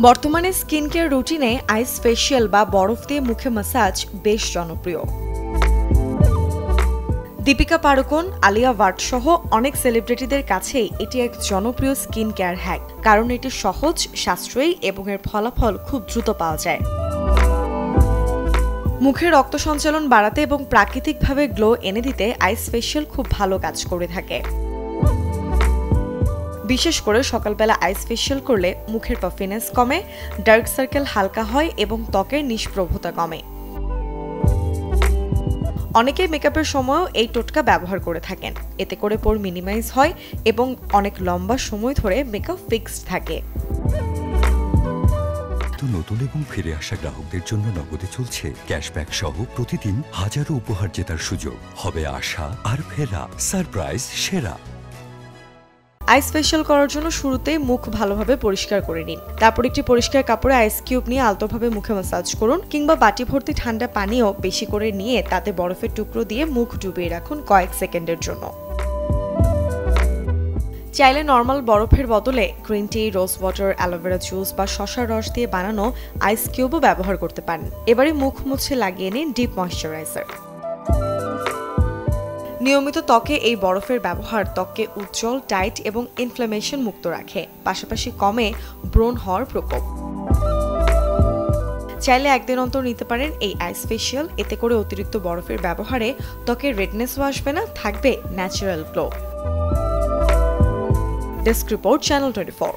বর্তমানে skin care রুটিনে আইস facial বা বরফ দিয়ে মুখে ম্যাসাজ বেশ জনপ্রিয়। দীপিকা পাড়ুকোন, আলিয়া ভাট সহ অনেক সেলিব্রিটিদের কাছেই এটি এক জনপ্রিয় স্কিন কেয়ার হ্যাক, কারণ এটি সহজ, সাশ্রয়ী এবং এর ফলাফল খুব দ্রুত পাওয়া যায়। মুখের রক্ত সঞ্চালন বাড়াতে এবং প্রাকৃতিকভাবে গ্লো এনে দিতে আইস ফেশিয়াল খুব ভালো কাজ করে থাকে। বিশেষ করে সকালবেলা আইস ফেশিয়াল করলে মুখের পাফিনেস কমে, ডার্ক সার্কেল হালকা হয় এবং ত্বকের নিষ্প্রভতা কমে। অনেকেই মেকআপের সময়ও এই টোটকা ব্যবহার করে থাকেন। এতে করে পোর মিনিমাইজ হয় এবং অনেক লম্বা সময় ধরে মেকআপ ফিক্সড থাকে। নতুন এবং ফিরে আসা গ্রাহকদের জন্য নগদে চলছে ক্যাশব্যাক সহ প্রতিদিন হাজারো উপহার জেতার সুযোগ। হবে আশা আর ফেরা, সারপ্রাইজ সেরা। আইস ফেশিয়াল করার জন্য শুরুতেই মুখ ভালোভাবে পরিষ্কার করে নিন। তারপর একটি পরিষ্কার কাপড়ে আইস কিউব নিয়ে আলতোভাবে মুখে ম্যাসাজ করুন, কিংবা বাটি ভর্তি ঠান্ডা পানিও বেশি করে নিয়ে তাতে বরফের টুকরো দিয়ে মুখ ডুবিয়ে রাখুন কয়েক সেকেন্ডের জন্য। চাইলে নর্মাল বরফের বদলে green tea, rose water, aloe vera juice বা শসার রস দিয়ে বানানো আইস কিউবও ব্যবহার করতে পারেন। এবারে মুখ মুছে লাগিয়ে নিন ডিপ ময়েশ্চারাইজার। নিয়মিত ত্বকে এই বরফের ব্যবহার ত্বককে উজ্জ্বল, টাইট এবং ইনফ্লামেশন মুক্ত রাখে, পাশাপাশি কমে ব্রণ হওয়ার প্রকোপ। চাইলে একদিন অন্তর নিতে পারেন এই আইস ফেশিয়াল। এতে করে অতিরিক্ত বরফের ব্যবহারে ত্বকের রেডনেসও আসবে না, থাকবে natural glow. Desk report, channel 24।